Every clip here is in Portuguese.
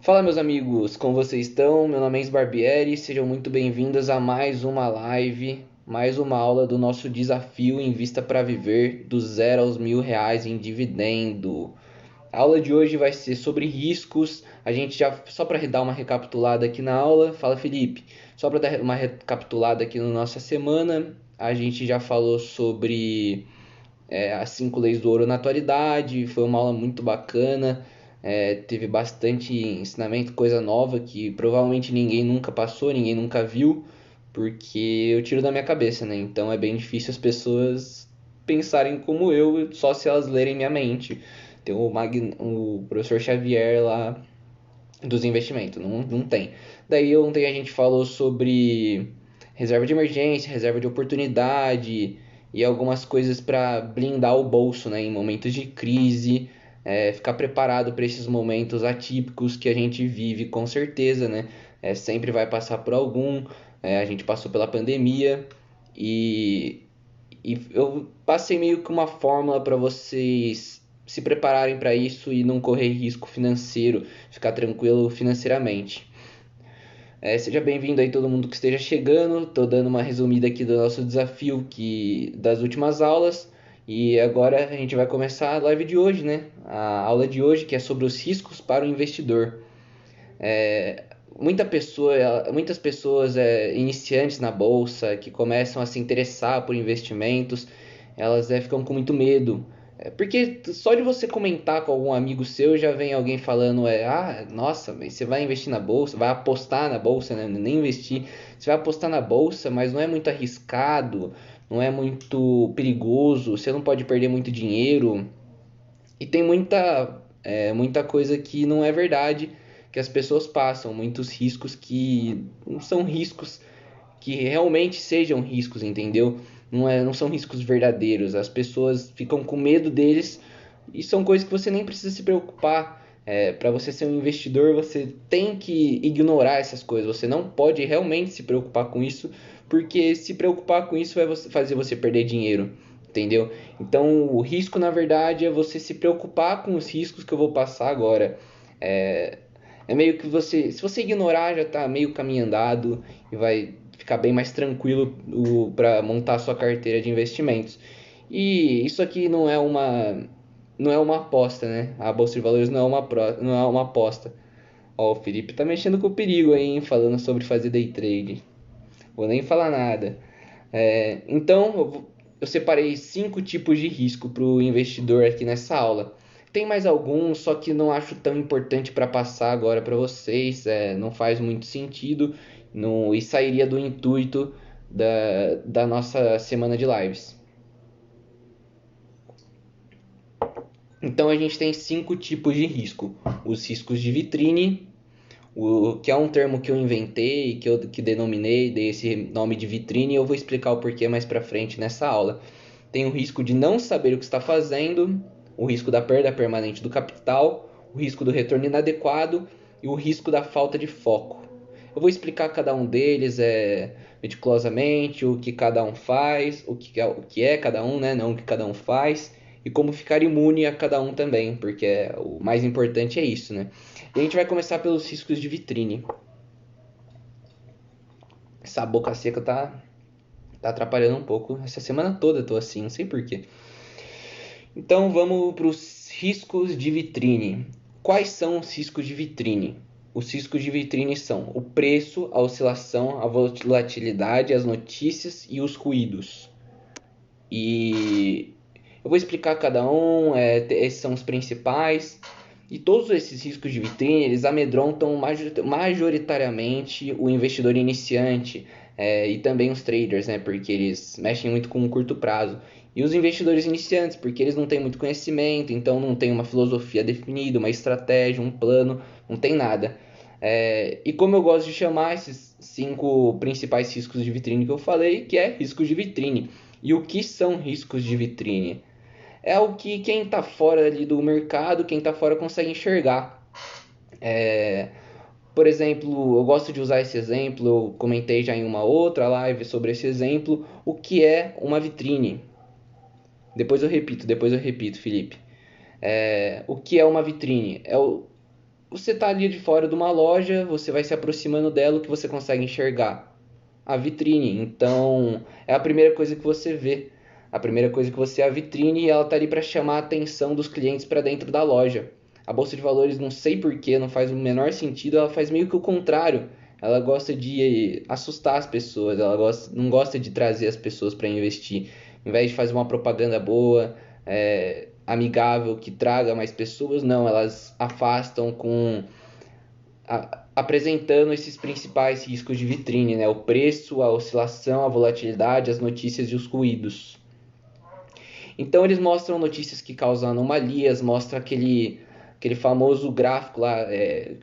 Fala, meus amigos, como vocês estão? Meu nome é Enzo Barbieri, sejam muito bem-vindos a mais uma live, mais uma aula do nosso desafio Invista para Viver do zero aos R$ 1.000 em dividendo. A aula de hoje vai ser sobre riscos. A gente já, só para dar uma recapitulada aqui na aula, fala Felipe, só para dar uma recapitulada aqui na nossa semana, a gente já falou sobre as 5 leis do ouro na atualidade. Foi uma aula muito bacana. Teve bastante ensinamento, coisa nova que provavelmente ninguém nunca passou, ninguém nunca viu, porque eu tiro da minha cabeça, né? Então é bem difícil as pessoas pensarem como eu, só se elas lerem minha mente. Tem o professor Xavier lá dos investimentos, não tem. Daí ontem a gente falou sobre reserva de emergência, reserva de oportunidade e algumas coisas para blindar o bolso, né, em momentos de crise, ficar preparado para esses momentos atípicos que a gente vive com certeza, né? Sempre vai passar por algum. A gente passou pela pandemia e eu passei meio que uma fórmula para vocês se prepararem para isso e não correr risco financeiro, ficar tranquilo financeiramente. Seja bem-vindo aí todo mundo que esteja chegando. Tô dando uma resumida aqui do nosso desafio das últimas aulas. E agora a gente vai começar a live de hoje, né? A aula de hoje que é sobre os riscos para o investidor. Muitas pessoas iniciantes na bolsa que começam a se interessar por investimentos, elas ficam com muito medo. Porque só de você comentar com algum amigo seu já vem alguém falando, nossa, mas você vai investir na bolsa, vai apostar na bolsa, né? Nem investir. Você vai apostar na bolsa, mas não é muito arriscado, não é muito perigoso, você não pode perder muito dinheiro. E tem muita coisa que não é verdade, que as pessoas passam, muitos riscos que não são riscos que realmente sejam riscos, entendeu? Não são riscos verdadeiros. As pessoas ficam com medo deles e são coisas que você nem precisa se preocupar. Para você ser um investidor, você tem que ignorar essas coisas. Você não pode realmente se preocupar com isso, porque se preocupar com isso vai fazer você perder dinheiro, entendeu? Então, o risco, na verdade, é você se preocupar com os riscos que eu vou passar agora. É, é meio que se você ignorar, já tá meio caminho andado e vai ficar bem mais tranquilo para montar a sua carteira de investimentos. E isso aqui não é uma aposta, né? A bolsa de valores não é uma aposta. Ó, o Felipe tá mexendo com o perigo aí, hein? Falando sobre fazer day trade. Vou nem falar nada. Então, eu separei 5 tipos de risco para o investidor aqui nessa aula. Tem mais alguns, só que não acho tão importante para passar agora para vocês. Não faz muito sentido e sairia do intuito da nossa semana de lives. Então, a gente tem 5 tipos de risco: os riscos de vitrine, que é um termo que eu inventei, que denominei, dei esse nome de vitrine, e eu vou explicar o porquê mais para frente nessa aula. Tem o risco de não saber o que está fazendo, o risco da perda permanente do capital, o risco do retorno inadequado e o risco da falta de foco. Eu vou explicar cada um deles meticulosamente, o que cada um faz, o que é cada um, né? Não o que cada um faz, e como ficar imune a cada um também, porque o mais importante é isso, né? E a gente vai começar pelos riscos de vitrine. Essa boca seca tá atrapalhando um pouco. Essa semana toda eu tô assim, não sei porquê. Então vamos para os riscos de vitrine. Quais são os riscos de vitrine? Os riscos de vitrine são o preço, a oscilação, a volatilidade, as notícias e os ruídos. E eu vou explicar cada um, esses são os principais. E todos esses riscos de vitrine, eles amedrontam majoritariamente o investidor iniciante, e também os traders, né? Porque eles mexem muito com o curto prazo. E os investidores iniciantes, porque eles não têm muito conhecimento, então não tem uma filosofia definida, uma estratégia, um plano, não tem nada. E como eu gosto de chamar esses 5 principais riscos de vitrine que eu falei, que é riscos de vitrine. E o que são riscos de vitrine? É o que quem está fora ali do mercado, quem está fora consegue enxergar. Por exemplo, eu gosto de usar esse exemplo, eu comentei já em uma outra live sobre esse exemplo, o que é uma vitrine. Depois eu repito, Felipe. O que é uma vitrine? você tá ali de fora de uma loja, você vai se aproximando dela, o que você consegue enxergar? A vitrine. Então, é a primeira coisa que você vê. A primeira coisa que você é a vitrine e ela tá ali para chamar a atenção dos clientes para dentro da loja. A bolsa de valores, não sei porquê, não faz o menor sentido, ela faz meio que o contrário. Ela gosta de assustar as pessoas, não gosta de trazer as pessoas para investir. Em vez de fazer uma propaganda boa, amigável, que traga mais pessoas, não, elas afastam apresentando esses principais riscos de vitrine, né? O preço, a oscilação, a volatilidade, as notícias e os ruídos. Então eles mostram notícias que causam anomalias, mostra aquele famoso gráfico lá,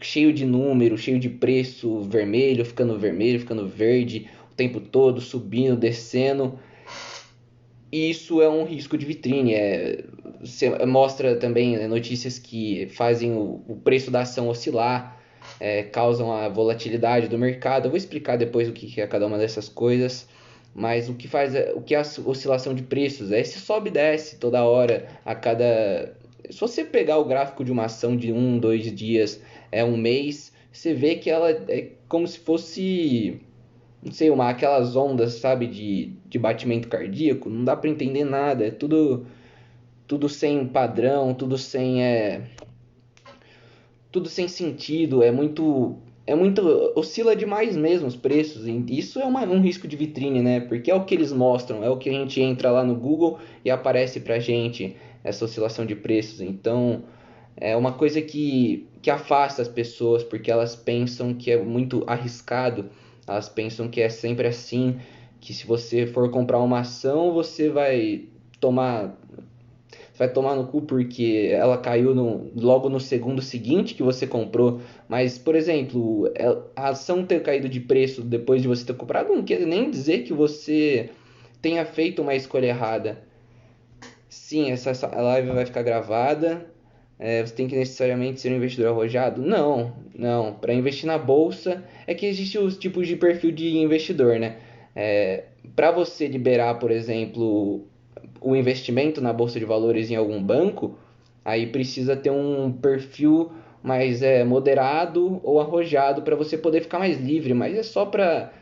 cheio de número, cheio de preço, vermelho, ficando verde, o tempo todo, subindo, descendo. E isso é um risco de vitrine. Mostra também, né, notícias que fazem o preço da ação oscilar, causam a volatilidade do mercado. Eu vou explicar depois o que é cada uma dessas coisas. Mas o que é a oscilação de preços? Se sobe e desce toda hora, a cada. Se você pegar o gráfico de uma ação de 1, 2 dias, um mês, você vê que ela é como se fosse, não sei, aquelas ondas, sabe, de batimento cardíaco. Não dá para entender nada, é tudo sem padrão, tudo sem sentido, é muito, oscila demais mesmo os preços. E isso é um risco de vitrine, né? Porque é o que eles mostram, é o que a gente entra lá no Google e aparece pra gente essa oscilação de preços. Então, é uma coisa que afasta as pessoas, porque elas pensam que é muito arriscado, elas pensam que é sempre assim, que se você for comprar uma ação, tomar vai tomar no cu porque ela caiu logo no segundo seguinte que você comprou. Mas, por exemplo, a ação ter caído de preço depois de você ter comprado não quer nem dizer que você tenha feito uma escolha errada. Sim, essa live vai ficar gravada. Você tem que necessariamente ser um investidor arrojado? Não, não. Para investir na bolsa, é que existem os tipos de perfil de investidor, né? Para você liberar, por exemplo, o investimento na bolsa de valores em algum banco, aí precisa ter um perfil mais moderado ou arrojado para você poder ficar mais livre, mas é só para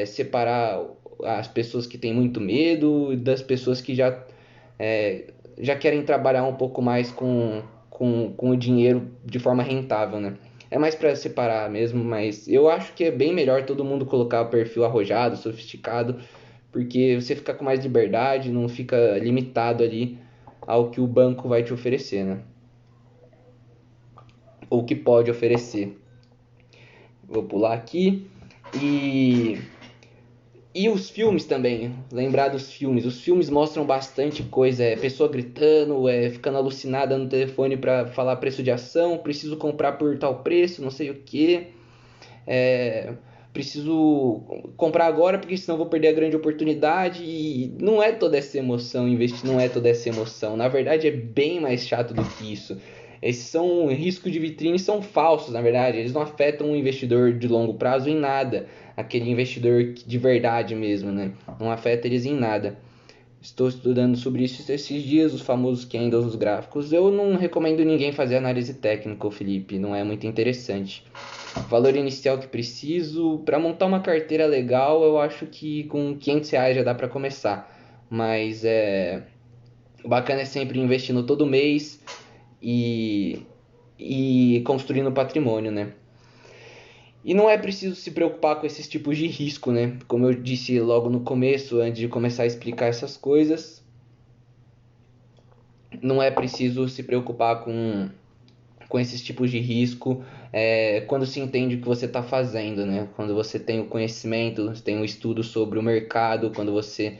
separar as pessoas que têm muito medo das pessoas que já querem trabalhar um pouco mais com o dinheiro de forma rentável, né? É mais para separar mesmo, mas eu acho que é bem melhor todo mundo colocar o perfil arrojado, sofisticado, porque você fica com mais liberdade, não fica limitado ali ao que o banco vai te oferecer, né? Ou que pode oferecer. Vou pular aqui. E E os filmes também, lembrar dos filmes. Os filmes mostram bastante coisa, pessoa gritando, ficando alucinada no telefone para falar preço de ação, preciso comprar por tal preço, não sei o que. Preciso comprar agora porque senão vou perder a grande oportunidade. E não é toda essa emoção, investir não é toda essa emoção. Na verdade é bem mais chato do que isso. Esses são riscos de vitrine, são falsos, na verdade. Eles não afetam o investidor de longo prazo em nada. Aquele investidor de verdade mesmo, né? Não afeta eles em nada. Estou estudando sobre isso esses dias, os famosos candles, os gráficos. Eu não recomendo ninguém fazer análise técnica, Felipe. Não é muito interessante. Valor inicial que preciso. Para montar uma carteira legal, eu acho que com R$ 500 já dá para começar. Mas o bacana é sempre investindo todo mês e construindo patrimônio, né? E não é preciso se preocupar com esses tipos de risco, né? Como eu disse logo no começo, antes de começar a explicar essas coisas, não é preciso se preocupar com esses tipos de risco quando se entende o que você está fazendo, né? Quando você tem o conhecimento, tem um estudo sobre o mercado, quando você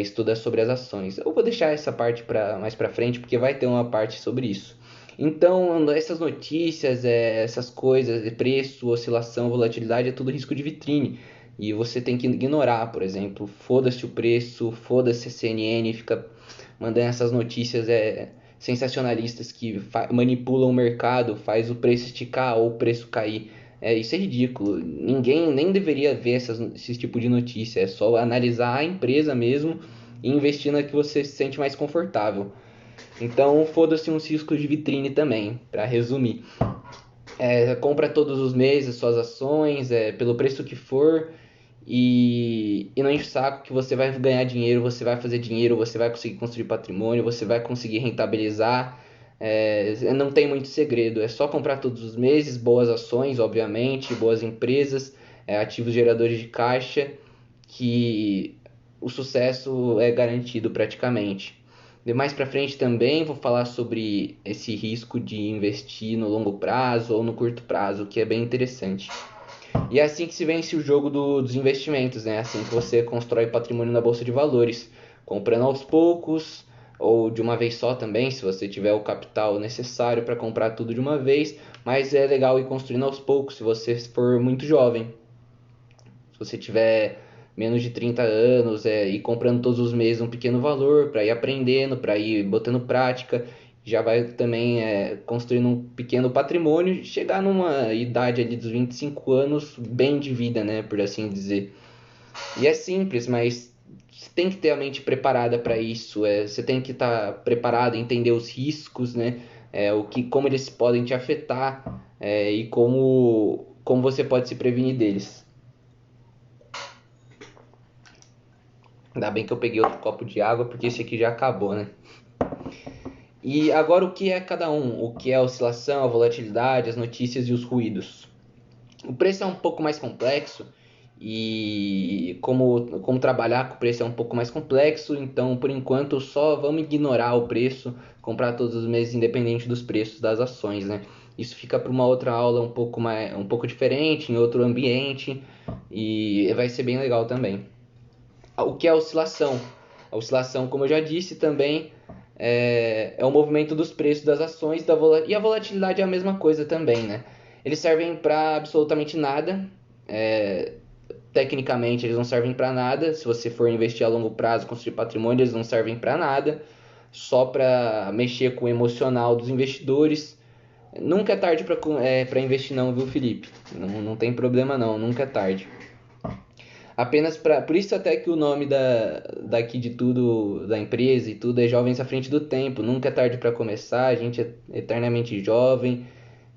estuda sobre as ações. Eu vou deixar essa parte mais para frente, porque vai ter uma parte sobre isso. Então, essas notícias, essas coisas, preço, oscilação, volatilidade, é tudo risco de vitrine. E você tem que ignorar, por exemplo, foda-se o preço, foda-se a CNN, fica mandando essas notícias sensacionalistas que manipulam o mercado, faz o preço esticar ou o preço cair. Isso é ridículo. Ninguém nem deveria ver esse tipo de notícia. É só analisar a empresa mesmo e investir na que você se sente mais confortável. Então, foda-se uns riscos de vitrine também, para resumir. compra todos os meses suas ações, pelo preço que for, e não enche o saco que você vai ganhar dinheiro, você vai fazer dinheiro, você vai conseguir construir patrimônio, você vai conseguir rentabilizar. Não tem muito segredo, é só comprar todos os meses, boas ações, obviamente, boas empresas, ativos geradores de caixa, que o sucesso é garantido praticamente. De mais para frente também vou falar sobre esse risco de investir no longo prazo ou no curto prazo, que é bem interessante. E é assim que se vence o jogo dos investimentos, né? É assim que você constrói patrimônio na bolsa de valores, comprando aos poucos ou de uma vez só também, se você tiver o capital necessário para comprar tudo de uma vez, mas é legal ir construindo aos poucos se você for muito jovem. Se você tiver menos de 30 anos, ir comprando todos os meses um pequeno valor para ir aprendendo, para ir botando prática, já vai também construindo um pequeno patrimônio, chegar numa idade ali dos 25 anos bem de vida, né, por assim dizer. E é simples, mas você tem que ter a mente preparada para isso, você tem que estar preparado, entender os riscos, né, como eles podem te afetar, e como você pode se prevenir deles. Ainda bem que eu peguei outro copo de água, porque esse aqui já acabou, né? E agora o que é cada um? O que é a oscilação, a volatilidade, as notícias e os ruídos? O preço é um pouco mais complexo e como trabalhar com o preço é um pouco mais complexo, então por enquanto só vamos ignorar o preço, comprar todos os meses independente dos preços das ações, né? Isso fica para uma outra aula um pouco diferente, em outro ambiente e vai ser bem legal também. O que é a oscilação? A oscilação, como eu já disse, também é o movimento dos preços das ações e a volatilidade é a mesma coisa também, né? Eles servem para absolutamente nada. É, Tecnicamente, eles não servem para nada. Se você for investir a longo prazo, construir patrimônio, eles não servem para nada. Só para mexer com o emocional dos investidores. Nunca é tarde para investir não, viu, Felipe? Não tem problema não, nunca é tarde. Apenas para. Por isso até que o nome daqui de tudo, da empresa e tudo, é Jovens à Frente do Tempo. Nunca é tarde para começar, a gente é eternamente jovem.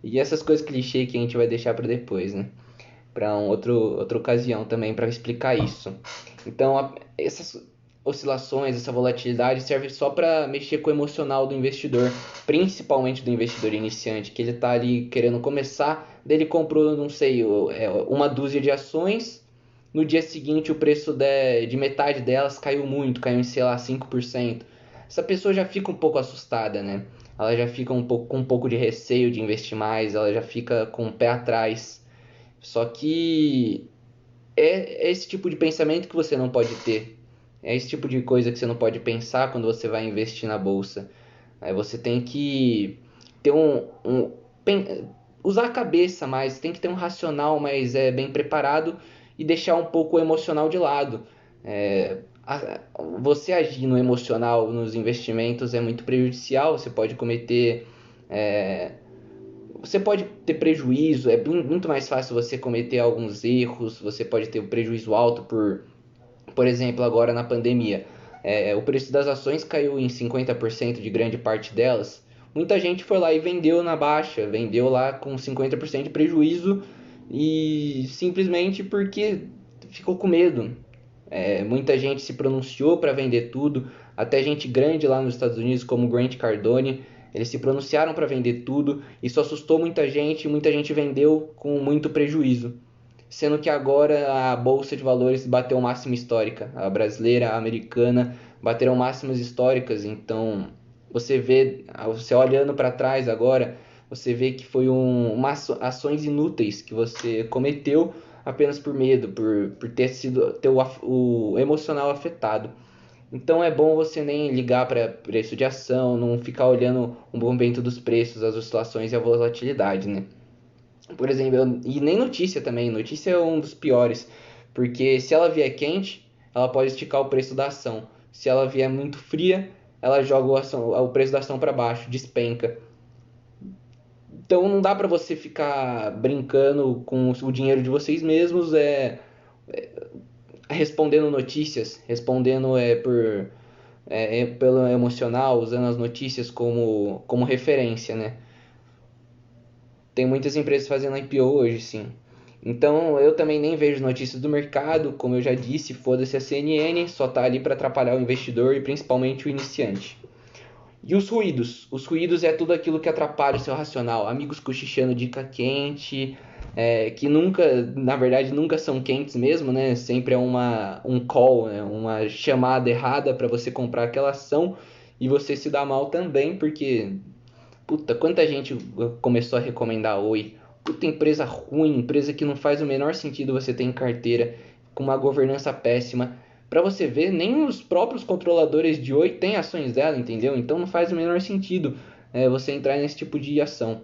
E essas coisas clichê que a gente vai deixar para depois, né? Para outra ocasião também para explicar isso. Então, essas oscilações, essa volatilidade serve só para mexer com o emocional do investidor, principalmente do investidor iniciante, que ele está ali querendo começar, daí ele comprou, não sei, uma dúzia de ações. No dia seguinte, o preço de metade delas caiu muito, caiu em, sei lá, 5%. Essa pessoa já fica um pouco assustada, né? Ela já fica com um pouco de receio de investir mais, ela já fica com o pé atrás. Só que é esse tipo de pensamento que você não pode ter. É esse tipo de coisa que você não pode pensar quando você vai investir na bolsa. Você tem que ter usar a cabeça mais, tem que ter um racional mais bem preparado e deixar um pouco o emocional de lado. É, Você agir no emocional nos investimentos é muito prejudicial, é, você pode ter prejuízo, é muito mais fácil você cometer alguns erros, você pode ter um prejuízo alto por exemplo, agora na pandemia. O preço das ações caiu em 50% de grande parte delas. Muita gente foi lá e vendeu na baixa, vendeu lá com 50% de prejuízo e simplesmente porque ficou com medo. Muita gente se pronunciou para vender tudo, até gente grande lá nos Estados Unidos, como Grant Cardone, eles se pronunciaram para vender tudo. Isso assustou muita gente e muita gente vendeu com muito prejuízo. Sendo que agora a bolsa de valores bateu máxima histórica. A brasileira, a americana bateram máximas históricas. Então você olhando para trás agora, você vê que foi ações inúteis que você cometeu apenas por medo, por ter o emocional afetado. Então é bom você nem ligar para preço de ação, não ficar olhando o movimento dos preços, as oscilações e a volatilidade, né? Por exemplo, e nem notícia também. Notícia é um dos piores. Porque se ela vier quente, ela pode esticar o preço da ação. Se ela vier muito fria, ela joga o preço da ação para baixo, despenca. Então não dá para você ficar brincando com o dinheiro de vocês mesmos, respondendo notícias, respondendo pelo emocional, usando as notícias como referência, né? Tem muitas empresas fazendo IPO hoje, sim. Então eu também nem vejo notícias do mercado, como eu já disse, foda-se a CNN, só tá ali para atrapalhar o investidor e principalmente o iniciante. E os ruídos? Os ruídos é tudo aquilo que atrapalha o seu racional. Amigos cochichando dica quente, que nunca, na verdade, nunca são quentes mesmo, né? Sempre é um call, né? Uma chamada errada para você comprar aquela ação e você se dá mal também, porque, puta, quanta gente começou a recomendar Oi. Puta empresa ruim, empresa que não faz o menor sentido você ter em carteira, com uma governança péssima. Pra você ver, nem os próprios controladores de Oi têm ações dela, entendeu? Então não faz o menor sentido você entrar nesse tipo de ação.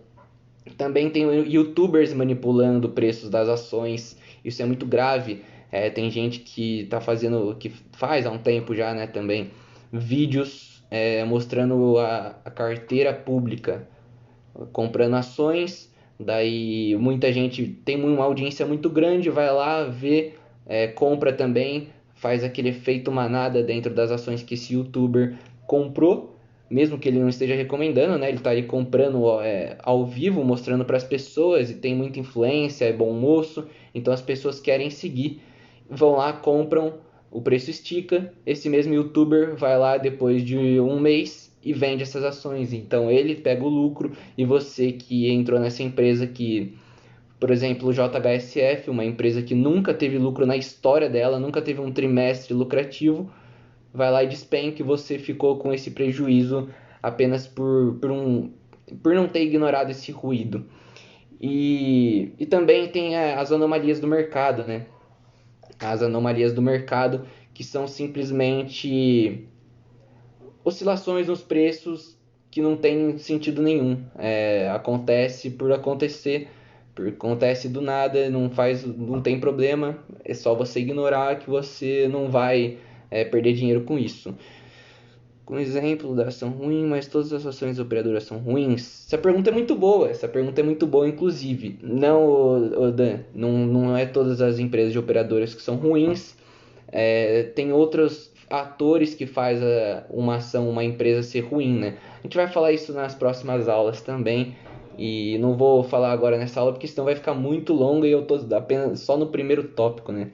Também tem YouTubers manipulando preços das ações, isso é muito grave. Tem gente que tá fazendo, que faz há um tempo já, né, também, vídeos mostrando a carteira pública, comprando ações. Daí muita gente tem uma audiência muito grande, vai lá, vê, compra também, faz aquele efeito manada dentro das ações que esse youtuber comprou, mesmo que ele não esteja recomendando, né? Ele está ali comprando ao vivo, mostrando para as pessoas e tem muita influência, é bom moço, então as pessoas querem seguir, vão lá, compram, o preço estica, esse mesmo youtuber vai lá depois de um mês e vende essas ações. Então ele pega o lucro e você que entrou nessa empresa que, por exemplo, o JHSF, uma empresa que nunca teve lucro na história dela, nunca teve um trimestre lucrativo, vai lá e despenca e você ficou com esse prejuízo apenas por não ter ignorado esse ruído. E também tem as anomalias do mercado, né? As anomalias do mercado que são simplesmente oscilações nos preços que não tem sentido nenhum. Acontece por acontecer, acontece do nada, não tem problema, é só você ignorar que você não vai perder dinheiro com isso. Com exemplo da ação ruim, mas todas as ações operadoras são ruins? Essa pergunta é muito boa, inclusive. Não, Dan, não é todas as empresas de operadoras que são ruins. Tem outros atores que faz uma ação, uma empresa ser ruim, né? A gente vai falar isso nas próximas aulas também. E não vou falar agora nessa aula porque senão vai ficar muito longa e eu tô apenas só no primeiro tópico, né?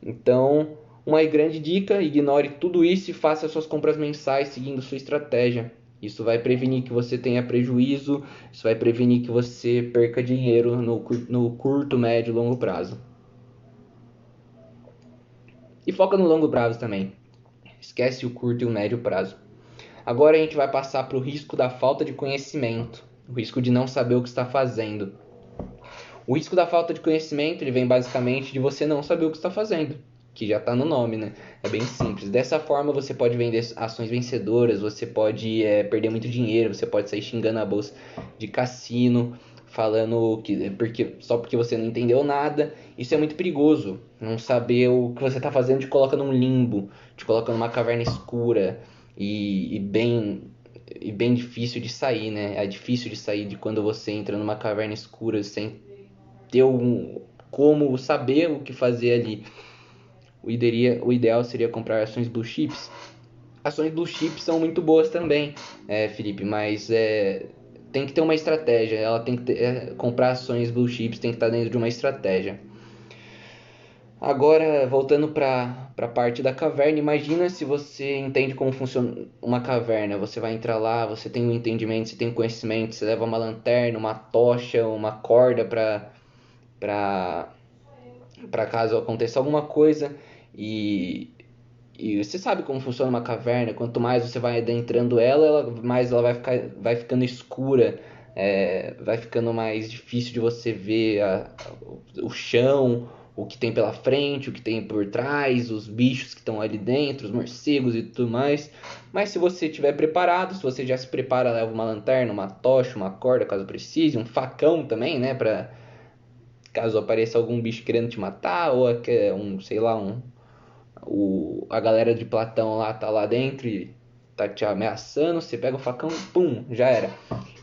Então, uma grande dica, ignore tudo isso e faça suas compras mensais seguindo sua estratégia. Isso vai prevenir que você tenha prejuízo, isso vai prevenir que você perca dinheiro no curto, médio e longo prazo. E foca no longo prazo também. Esquece o curto e o médio prazo. Agora a gente vai passar para o risco da falta de conhecimento, o risco de não saber o que está fazendo. O risco da falta de conhecimento ele vem basicamente de você não saber o que está fazendo, que já está no nome, né? É bem simples. Dessa forma você pode vender ações vencedoras, você pode perder muito dinheiro, você pode sair xingando a bolsa de cassino, falando que só porque você não entendeu nada. Isso é muito perigoso. Não saber o que você está fazendo te coloca num limbo, te coloca numa caverna escura e bem difícil de sair, né? É difícil de sair de quando você entra numa caverna escura sem ter como saber o que fazer ali. O ideal seria comprar ações blue chips. Ações blue chips são muito boas também, Felipe, mas tem que ter uma estratégia. Ela tem que comprar ações blue chips tem que estar dentro de uma estratégia. Agora, voltando para a parte da caverna, imagina se você entende como funciona uma caverna. Você vai entrar lá, você tem um entendimento, você tem um conhecimento, você leva uma lanterna, uma tocha, uma corda para caso aconteça alguma coisa e, e você sabe como funciona uma caverna. Quanto mais você vai adentrando mais ela vai ficando escura, vai ficando mais difícil de você ver o chão, o que tem pela frente, o que tem por trás, os bichos que estão ali dentro, os morcegos e tudo mais. Mas se você estiver preparado, se você já se prepara, leva uma lanterna, uma tocha, uma corda caso precise, um facão também, né, para caso apareça algum bicho querendo te matar, ou sei lá, a galera de Platão lá tá lá dentro e tá te ameaçando, você pega o facão, pum, já era.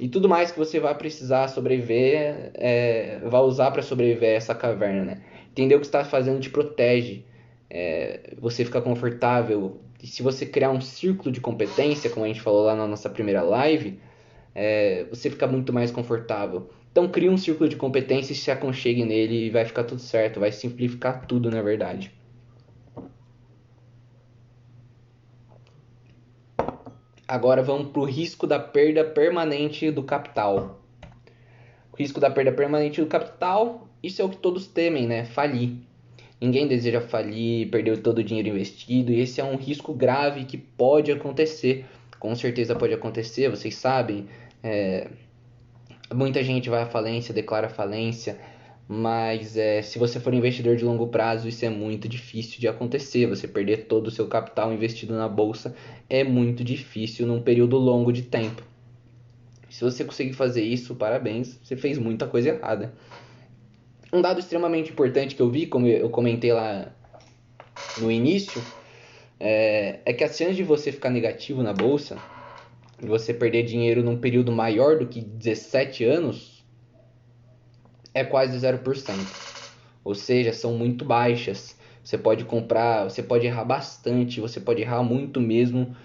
E tudo mais que você vai precisar sobreviver, vai usar para sobreviver a essa caverna, né? Entender o que você está fazendo te protege, você fica confortável. E se você criar um círculo de competência, como a gente falou lá na nossa primeira live, você fica muito mais confortável. Então crie um círculo de competência e se aconchegue nele e vai ficar tudo certo, vai simplificar tudo na verdade. Agora vamos para o risco da perda permanente do capital. O risco da perda permanente do capital, isso é o que todos temem, né? Falir. Ninguém deseja falir, perder todo o dinheiro investido, e esse é um risco grave que pode acontecer. Com certeza pode acontecer, vocês sabem. Muita gente vai à falência, declara falência, mas se você for investidor de longo prazo, isso é muito difícil de acontecer. Você perder todo o seu capital investido na bolsa é muito difícil num período longo de tempo. Se você conseguir fazer isso, parabéns, você fez muita coisa errada. Um dado extremamente importante que eu vi, como eu comentei lá no início, é que as chances de você ficar negativo na bolsa, de você perder dinheiro num período maior do que 17 anos, é quase 0%. Ou seja, são muito baixas. Você pode comprar, você pode errar bastante, você pode errar muito mesmo.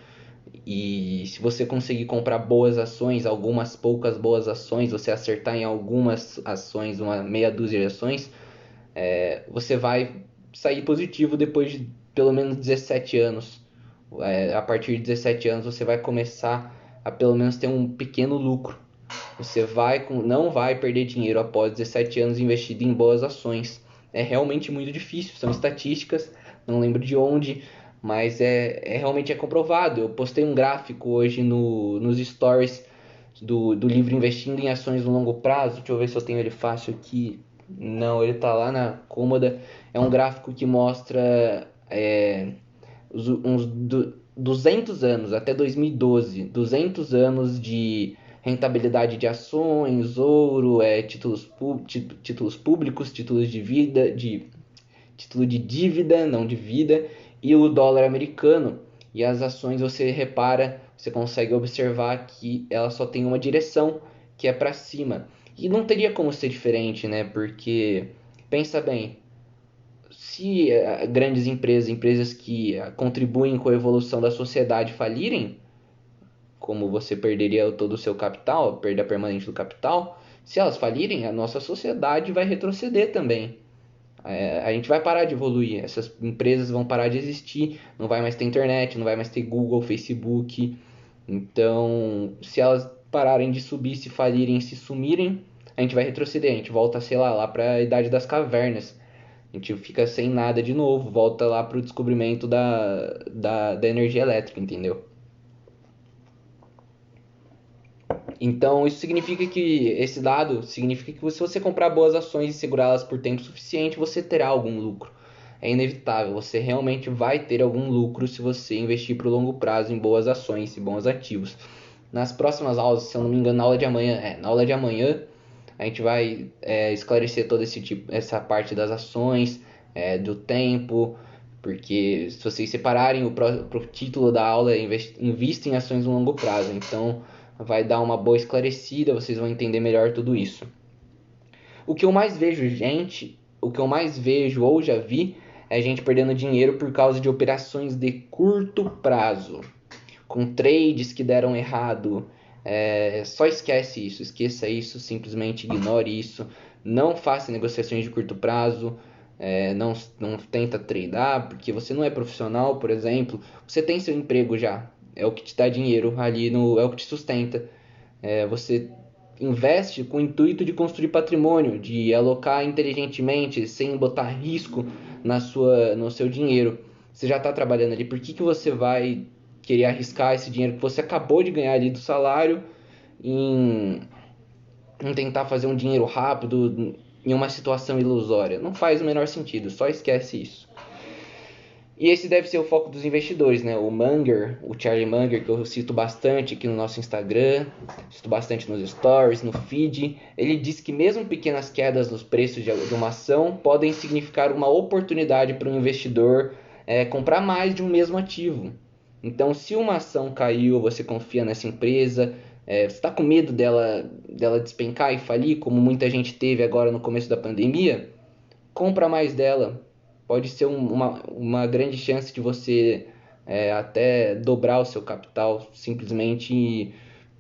E se você conseguir comprar boas ações, algumas poucas boas ações, você acertar em algumas ações, uma meia dúzia de ações, você vai sair positivo depois de pelo menos 17 anos. A partir de 17 anos você vai começar a pelo menos ter um pequeno lucro. Você não vai perder dinheiro após 17 anos investido em boas ações. É realmente muito difícil, são estatísticas, não lembro de onde, mas realmente é comprovado. Eu postei um gráfico hoje nos stories do livro Investindo em Ações no Longo Prazo. Deixa eu ver se eu tenho ele fácil aqui. Não, ele tá lá na cômoda. É um gráfico que mostra uns 200 anos, até 2012, 200 anos de rentabilidade de ações, ouro, títulos públicos, títulos de vida, título de dívida, não de vida, e o dólar americano. E as ações, você repara, você consegue observar que ela só tem uma direção, que é para cima. E não teria como ser diferente, né? Porque pensa bem, se grandes empresas, empresas que contribuem com a evolução da sociedade falirem, como você perderia todo o seu capital, a perda permanente do capital, se elas falirem, a nossa sociedade vai retroceder também. A gente vai parar de evoluir, essas empresas vão parar de existir, não vai mais ter internet, não vai mais ter Google, Facebook. Então, se elas pararem de subir, se falirem, se sumirem, a gente vai retroceder, a gente volta, sei lá para a idade das cavernas. A gente fica sem nada de novo, volta lá para o descobrimento da energia elétrica, entendeu? Então, isso significa que esse dado significa que se você comprar boas ações e segurá-las por tempo suficiente, você terá algum lucro. É inevitável, você realmente vai ter algum lucro se você investir para o longo prazo em boas ações e bons ativos. Nas próximas aulas, se eu não me engano, na aula de amanhã, a gente vai esclarecer toda essa parte das ações, do tempo, porque se vocês separarem pro título da aula, invista em ações no longo prazo. Então, vai dar uma boa esclarecida, vocês vão entender melhor tudo isso. O que eu mais vejo, gente, o que eu mais vejo ou já vi é gente perdendo dinheiro por causa de operações de curto prazo, com trades que deram errado. Só esqueça isso, simplesmente ignore isso. Não faça negociações de curto prazo. Não tenta tradar, porque você não é profissional, por exemplo. Você tem seu emprego já, é o que te dá dinheiro ali, é o que te sustenta. Você investe com o intuito de construir patrimônio, de alocar inteligentemente, sem botar risco no seu dinheiro. Você já está trabalhando ali, por que você vai querer arriscar esse dinheiro que você acabou de ganhar ali do salário em, em tentar fazer um dinheiro rápido em uma situação ilusória? Não faz o menor sentido, só esquece isso. E esse deve ser o foco dos investidores, né? O Charlie Munger, que eu cito bastante aqui no nosso Instagram, cito bastante nos stories, no feed, ele diz que mesmo pequenas quedas nos preços de uma ação podem significar uma oportunidade para um investidor comprar mais de um mesmo ativo. Então, se uma ação caiu, você confia nessa empresa, você está com medo dela despencar e falir, como muita gente teve agora no começo da pandemia, compra mais dela. Pode ser uma grande chance de você até dobrar o seu capital simplesmente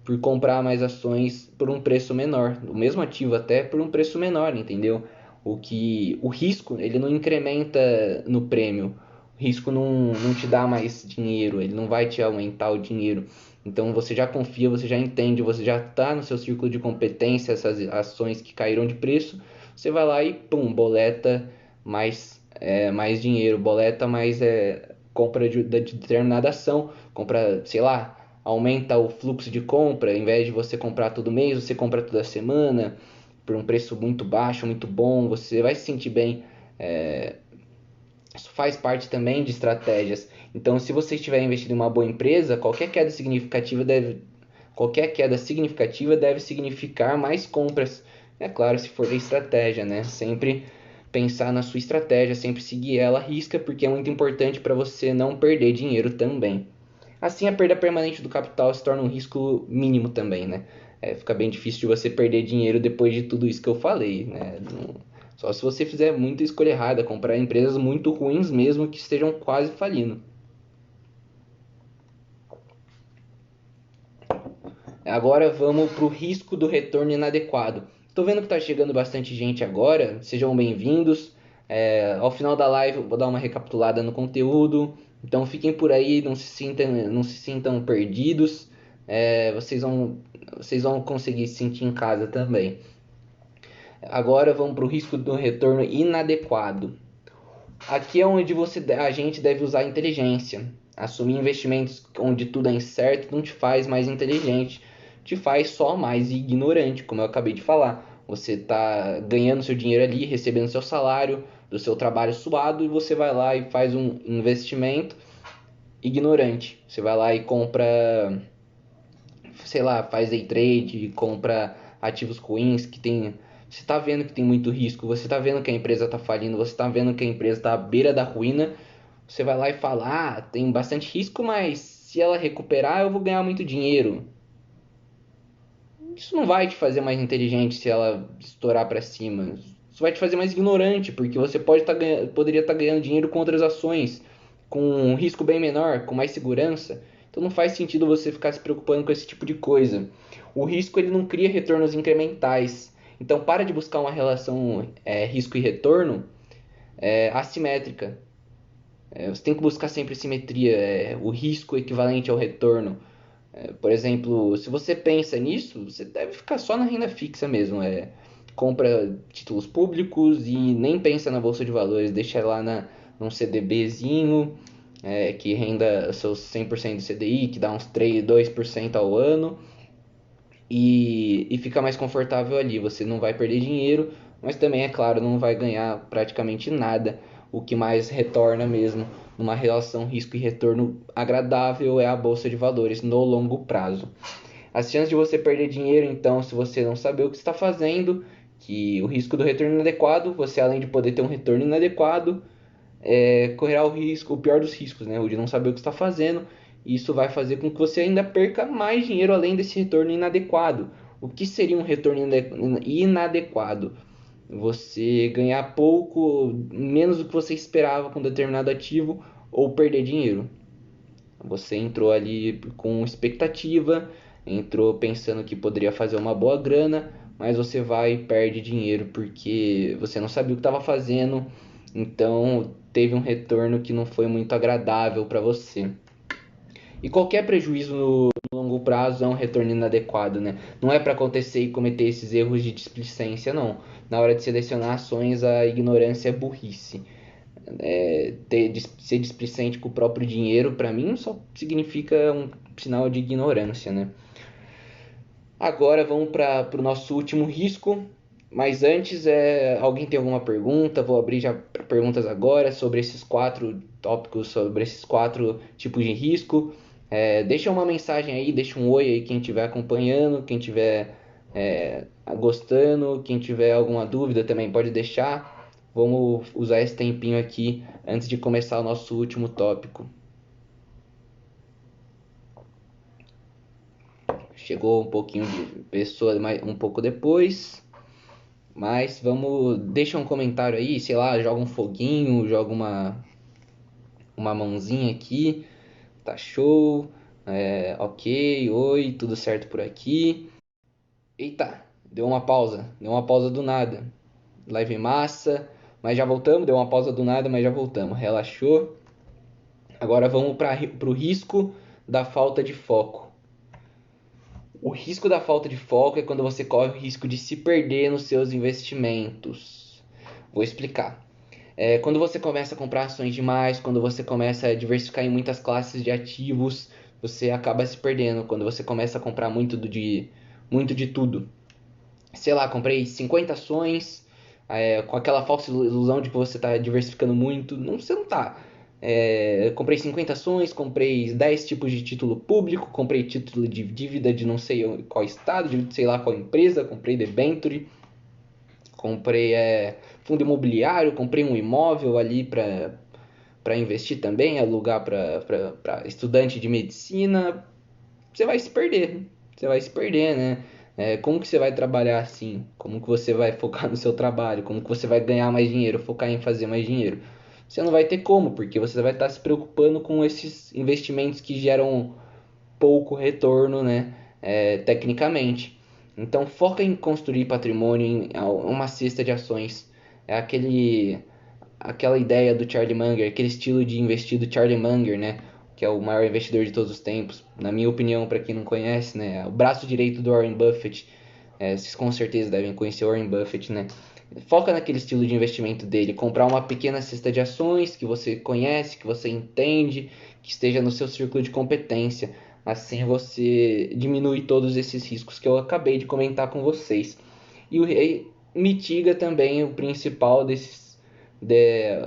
por comprar mais ações por um preço menor, o mesmo ativo até por um preço menor, entendeu? O risco, ele não incrementa no prêmio. O risco não te dá mais dinheiro, ele não vai te aumentar o dinheiro. Então você já confia, você já entende, você já está no seu círculo de competência, essas ações que caíram de preço, você vai lá e pum, boleta mais dinheiro, boleta mais compra de determinada ação, compra, sei lá, aumenta o fluxo de compra, em vez de você comprar todo mês, você compra toda semana, por um preço muito baixo, muito bom, você vai se sentir bem. Isso faz parte também de estratégias. Então, se você estiver investindo em uma boa empresa, qualquer queda significativa deve significar mais compras. É claro, se for da estratégia, né? Sempre pensar na sua estratégia, sempre seguir ela à risca, porque é muito importante para você não perder dinheiro também. Assim, a perda permanente do capital se torna um risco mínimo também, né? Fica bem difícil de você perder dinheiro depois de tudo isso que eu falei, né? Só se você fizer muita escolha errada, comprar empresas muito ruins mesmo que estejam quase falindo. Agora vamos para o risco do retorno inadequado. Estou vendo que está chegando bastante gente agora, sejam bem-vindos. Ao final da live eu vou dar uma recapitulada no conteúdo, então fiquem por aí, não se sintam perdidos. Vocês vão conseguir se sentir em casa também. Agora vamos para o risco do retorno inadequado. Aqui é onde a gente deve usar a inteligência. Assumir investimentos onde tudo é incerto não te faz mais inteligente, te faz só mais ignorante, como eu acabei de falar. Você está ganhando seu dinheiro ali, recebendo seu salário do seu trabalho suado e você vai lá e faz um investimento ignorante. Você vai lá e compra, sei lá, faz day trade, compra ativos ruins que tem. Você está vendo que tem muito risco, você está vendo que a empresa está falindo, você está vendo que a empresa está à beira da ruína. Você vai lá e fala: tem bastante risco, mas se ela recuperar eu vou ganhar muito dinheiro. Isso não vai te fazer mais inteligente se ela estourar para cima. Isso vai te fazer mais ignorante, porque você poderia estar ganhando dinheiro com outras ações, com um risco bem menor, com mais segurança. Então não faz sentido você ficar se preocupando com esse tipo de coisa. O risco ele não cria retornos incrementais. Então para de buscar uma relação risco e retorno assimétrica. Você tem que buscar sempre simetria, o risco equivalente ao retorno. Por exemplo, se você pensa nisso, você deve ficar só na renda fixa mesmo. Compra títulos públicos e nem pensa na bolsa de valores, deixa lá num CDBzinho que renda seus 100% do CDI, que dá uns 3, 2% ao ano e fica mais confortável ali. Você não vai perder dinheiro, mas também, é claro, não vai ganhar praticamente nada. O que mais retorna mesmo numa relação risco e retorno agradável é a bolsa de valores no longo prazo. As chances de você perder dinheiro, então, se você não saber o que está fazendo, que o risco do retorno inadequado, você além de poder ter um retorno inadequado, correrá o pior dos riscos, né? O de não saber o que está fazendo. Isso vai fazer com que você ainda perca mais dinheiro além desse retorno inadequado. O que seria um retorno inadequado? Você ganhar pouco, menos do que você esperava com determinado ativo ou perder dinheiro. Você entrou ali com expectativa, entrou pensando que poderia fazer uma boa grana, mas você vai e perde dinheiro porque você não sabia o que estava fazendo, então teve um retorno que não foi muito agradável para você. E qualquer prejuízo no longo prazo é um retorno inadequado, né? Não é para acontecer e cometer esses erros de displicência, não. Na hora de selecionar ações, a ignorância é burrice. Ser displicente com o próprio dinheiro, para mim, só significa um sinal de ignorância, né? Agora vamos para o nosso último risco. Mas antes, alguém tem alguma pergunta? Vou abrir já para perguntas agora sobre esses 4 tópicos, sobre esses 4 tipos de risco. Deixa uma mensagem aí, deixa um oi aí quem estiver acompanhando, quem estiver gostando, quem tiver alguma dúvida também pode deixar. Vamos usar esse tempinho aqui antes de começar o nosso último tópico. Chegou um pouquinho de pessoa um pouco depois. Mas deixa um comentário aí, sei lá, joga um foguinho, joga uma mãozinha aqui, tá show. Ok, oi, tudo certo por aqui. Eita, deu uma pausa do nada. Live em massa, mas já voltamos, deu uma pausa do nada, mas já voltamos. Relaxou. Agora vamos para o risco da falta de foco. O risco da falta de foco é quando você corre o risco de se perder nos seus investimentos. Vou explicar. Quando você começa a comprar ações demais, quando você começa a diversificar em muitas classes de ativos, você acaba se perdendo. Quando você começa a comprar muito de tudo. Sei lá, comprei 50 ações, com aquela falsa ilusão de que você está diversificando muito. Não, você não está. Comprei 50 ações, comprei 10 tipos de título público, comprei título de dívida de não sei qual estado, de sei lá qual empresa, comprei debenture, comprei fundo imobiliário, comprei um imóvel ali para investir também, alugar para estudante de medicina. Você vai se perder, você vai se perder, né? Como que você vai trabalhar assim? Como que você vai focar no seu trabalho? Como que você vai ganhar mais dinheiro, focar em fazer mais dinheiro? Você não vai ter como, porque você vai estar se preocupando com esses investimentos que geram pouco retorno, né? Tecnicamente. Então foca em construir patrimônio, em uma cesta de ações. É aquela ideia do Charlie Munger, aquele estilo de investir do Charlie Munger, né? Que é o maior investidor de todos os tempos. Na minha opinião, para quem não conhece, né? É o braço direito do Warren Buffett. Vocês com certeza devem conhecer o Warren Buffett, né? Foca naquele estilo de investimento dele, comprar uma pequena cesta de ações que você conhece, que você entende, que esteja no seu círculo de competência. Assim você diminui todos esses riscos que eu acabei de comentar com vocês. E mitiga também o principal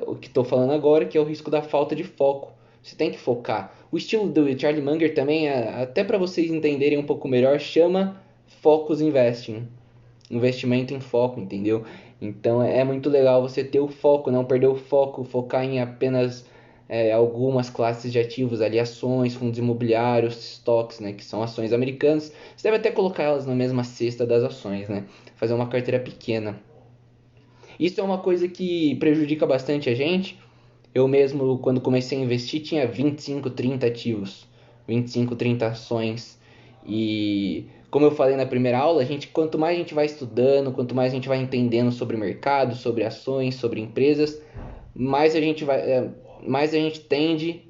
o que estou falando agora, que é o risco da falta de foco. Você tem que focar. O estilo do Charlie Munger também, até para vocês entenderem um pouco melhor, chama Focus Investing. Investimento em foco, entendeu? Então é muito legal você ter o foco, não perder o foco, focar em apenas algumas classes de ativos, ali ações, fundos imobiliários, estoques, né, que são ações americanas. Você deve até colocar elas na mesma cesta das ações, né? Fazer uma carteira pequena. Isso é uma coisa que prejudica bastante a gente. Eu mesmo, quando comecei a investir, tinha 25, 30 ativos, 25, 30 ações. E como eu falei na primeira aula, quanto mais a gente vai estudando, quanto mais a gente vai entendendo sobre mercado, sobre ações, sobre empresas, mais a gente tende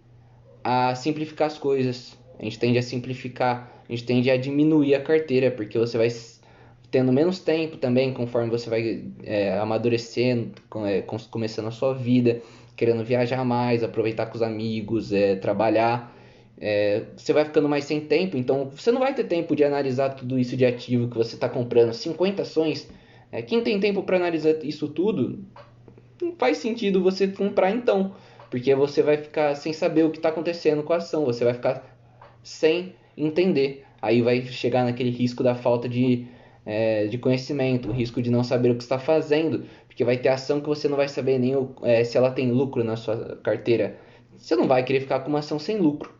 a simplificar as coisas. A gente tende a simplificar, a gente tende a diminuir a carteira, porque você vai tendo menos tempo também, conforme você vai amadurecendo, começando a sua vida, querendo viajar mais, aproveitar com os amigos, trabalhar. Você vai ficando mais sem tempo, então você não vai ter tempo de analisar tudo isso de ativo que você está comprando. 50 ações, quem tem tempo para analisar isso tudo, não faz sentido você comprar então, porque você vai ficar sem saber o que está acontecendo com a ação, você vai ficar sem entender. Aí vai chegar naquele risco da falta de conhecimento, o risco de não saber o que está fazendo, porque vai ter ação que você não vai saber nem se ela tem lucro na sua carteira. Você não vai querer ficar com uma ação sem lucro.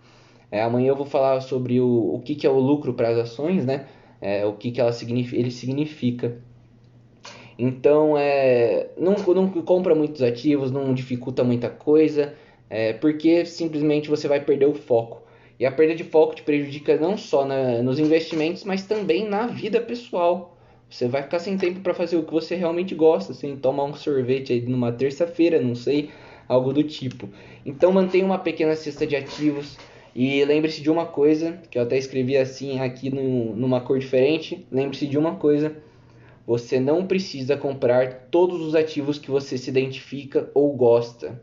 Amanhã eu vou falar sobre o que é o lucro para as ações, né? O que ele significa. Então, não compra muitos ativos, não dificulta muita coisa, porque simplesmente você vai perder o foco. E a perda de foco te prejudica não só nos investimentos, mas também na vida pessoal. Você vai ficar sem tempo para fazer o que você realmente gosta, sem tomar um sorvete aí numa terça-feira, não sei, algo do tipo. Então, mantenha uma pequena cesta de ativos. E lembre-se de uma coisa, que eu até escrevi assim aqui numa cor diferente. Lembre-se de uma coisa: você não precisa comprar todos os ativos que você se identifica ou gosta.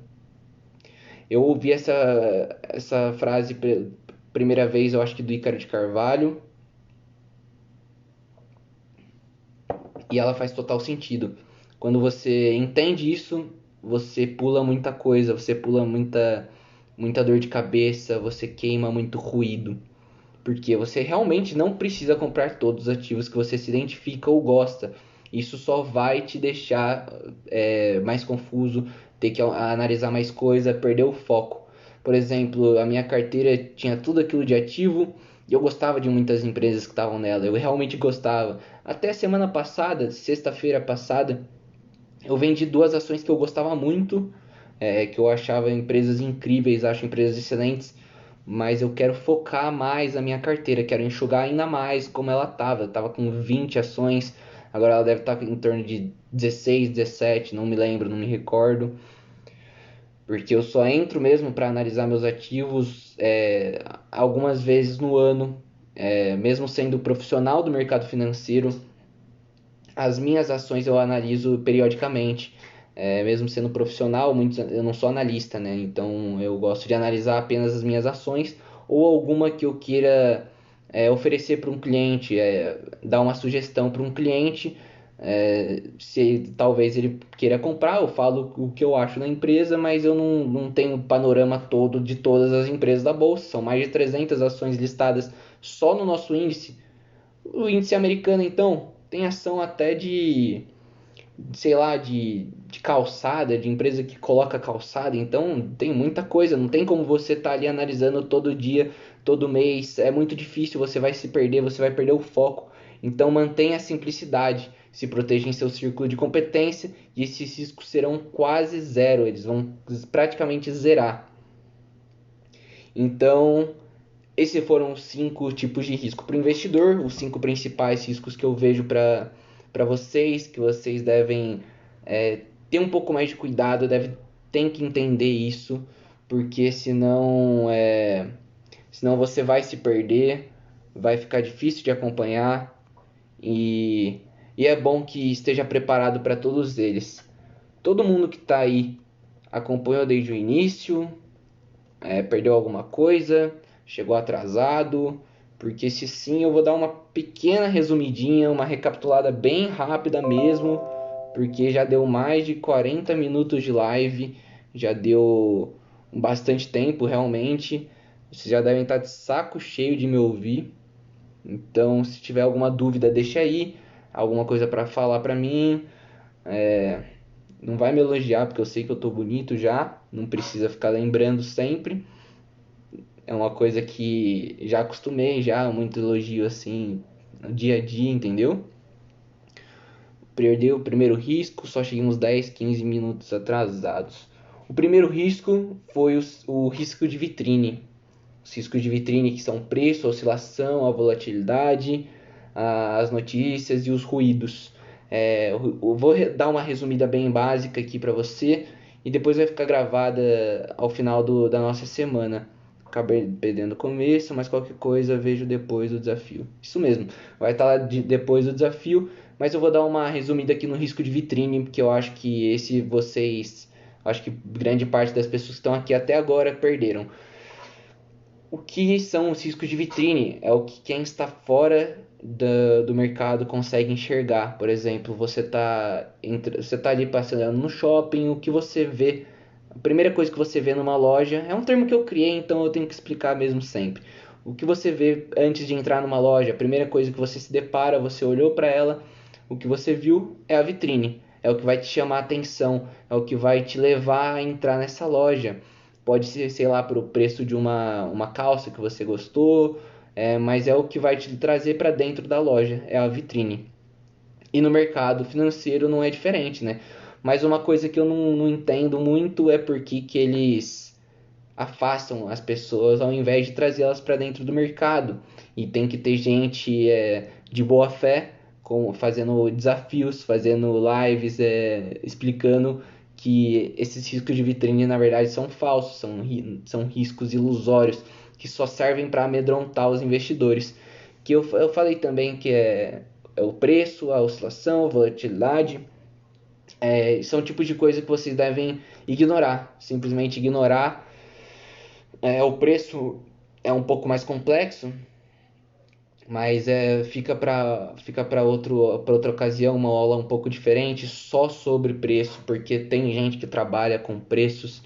Eu ouvi essa frase primeira vez, eu acho que do Ícaro de Carvalho, e ela faz total sentido. Quando você entende isso, você pula muita coisa, você pula muita dor de cabeça, você queima muito ruído. Porque você realmente não precisa comprar todos os ativos que você se identifica ou gosta. Isso só vai te deixar mais confuso, ter que analisar mais coisa, perder o foco. Por exemplo, a minha carteira tinha tudo aquilo de ativo e eu gostava de muitas empresas que estavam nela. Eu realmente gostava. Até semana passada, sexta-feira passada, eu vendi duas ações que eu gostava muito, que eu achava empresas incríveis, acho empresas excelentes, mas eu quero focar mais a minha carteira, quero enxugar ainda mais como ela estava. Eu estava com 20 ações, agora ela deve estar em torno de 16, 17, não me lembro, não me recordo, porque eu só entro mesmo para analisar meus ativos algumas vezes no ano, mesmo sendo profissional do mercado financeiro. As minhas ações eu analiso periodicamente, mesmo sendo profissional, eu não sou analista, né? Então eu gosto de analisar apenas as minhas ações ou alguma que eu queira oferecer para um cliente, dar uma sugestão para um cliente. Se talvez ele queira comprar, eu falo o que eu acho da empresa, mas eu não tenho o panorama todo de todas as empresas da bolsa. São mais de 300 ações listadas só no nosso índice. O índice americano, então, tem ação até sei lá, de calçada, de empresa que coloca calçada. Então, tem muita coisa. Não tem como você estar ali analisando todo dia, todo mês. É muito difícil, você vai se perder, você vai perder o foco. Então, mantenha a simplicidade. Se proteja em seu círculo de competência e esses riscos serão quase zero. Eles vão praticamente zerar. Então, esses foram os 5 tipos de risco para o investidor, os 5 principais riscos que eu vejo para vocês, que vocês devem ter um pouco mais de cuidado, tem que entender isso, porque senão você vai se perder, vai ficar difícil de acompanhar e, e é bom que esteja preparado para todos eles. Todo mundo que está aí acompanhou desde o início, perdeu alguma coisa, chegou atrasado, porque se sim, eu vou dar uma pequena resumidinha, uma recapitulada bem rápida mesmo, porque já deu mais de 40 minutos de live, já deu bastante tempo realmente. Vocês já devem estar de saco cheio de me ouvir. Então, se tiver alguma dúvida, deixa aí, alguma coisa para falar para mim. Não vai me elogiar, porque eu sei que eu tô bonito já, não precisa ficar lembrando sempre. É uma coisa que já acostumei, já muito elogio assim no dia a dia, entendeu? Perdeu o primeiro risco, só cheguei uns 10, 15 minutos atrasados. O primeiro risco foi o risco de vitrine. Os riscos de vitrine que são preço, a oscilação, a volatilidade, as notícias e os ruídos. Eu vou dar uma resumida bem básica aqui para você e depois vai ficar gravada ao final da nossa semana. Acabei perdendo o começo, mas qualquer coisa vejo depois do desafio. Isso mesmo, vai estar lá depois do desafio, mas eu vou dar uma resumida aqui no risco de vitrine, porque eu acho que acho que grande parte das pessoas que estão aqui até agora perderam. O que são os riscos de vitrine? É o que quem está fora do mercado consegue enxergar. Por exemplo, você tá ali passeando no shopping, o que você vê, a primeira coisa que você vê numa loja, é um termo que eu criei, então eu tenho que explicar mesmo sempre. O que você vê antes de entrar numa loja, a primeira coisa que você se depara, você olhou para ela, o que você viu é a vitrine. É o que vai te chamar a atenção, é o que vai te levar a entrar nessa loja. Pode ser, sei lá, para o preço de uma calça que você gostou, mas é o que vai te trazer para dentro da loja, é a vitrine. E no mercado financeiro não é diferente, né? Mas uma coisa que eu não entendo muito é por que eles afastam as pessoas ao invés de trazê-las para dentro do mercado. E tem que ter gente de boa fé fazendo desafios, fazendo lives, explicando que esses riscos de vitrine na verdade são falsos, são riscos ilusórios que só servem para amedrontar os investidores. Que eu falei também que é o preço, a oscilação, a volatilidade. São tipos de coisa que vocês devem ignorar, simplesmente ignorar. O preço é um pouco mais complexo, mas fica para outra ocasião, uma aula um pouco diferente só sobre preço, porque tem gente que trabalha com preços,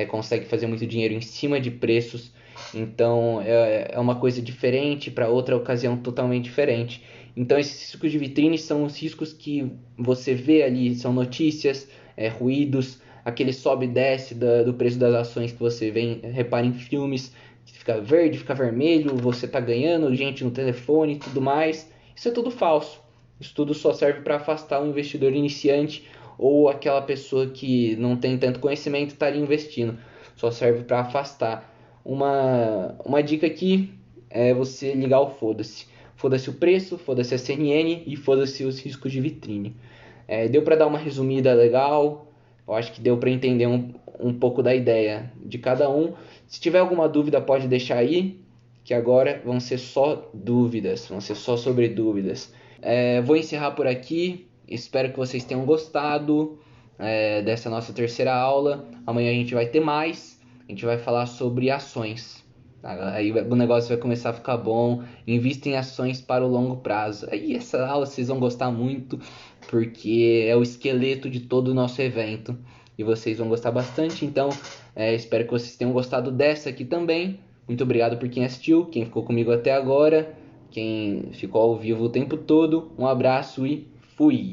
consegue fazer muito dinheiro em cima de preços, então é uma coisa diferente para outra ocasião totalmente diferente. Então esses riscos de vitrine são os riscos que você vê ali, são notícias, ruídos, aquele sobe e desce do preço das ações que você vê, repara em filmes, fica verde, fica vermelho, você tá ganhando, gente no telefone e tudo mais. Isso é tudo falso. Isso tudo só serve para afastar o investidor iniciante ou aquela pessoa que não tem tanto conhecimento e está ali investindo. Só serve para afastar. uma dica aqui é você ligar o foda-se. Foda-se o preço, foda-se a CNN e foda-se os riscos de vitrine. Deu para dar uma resumida legal, eu acho que deu para entender um pouco da ideia de cada um. Se tiver alguma dúvida, pode deixar aí, que agora vão ser só dúvidas, vão ser só sobre dúvidas. Vou encerrar por aqui, espero que vocês tenham gostado dessa nossa terceira aula. Amanhã a gente vai ter mais, a gente vai falar sobre ações. Aí o negócio vai começar a ficar bom. Invista em ações para o longo prazo. Aí essa aula vocês vão gostar muito, porque é o esqueleto de todo o nosso evento. E vocês vão gostar bastante. Então, espero que vocês tenham gostado dessa aqui também. Muito obrigado por quem assistiu, quem ficou comigo até agora, quem ficou ao vivo o tempo todo. Um abraço e fui!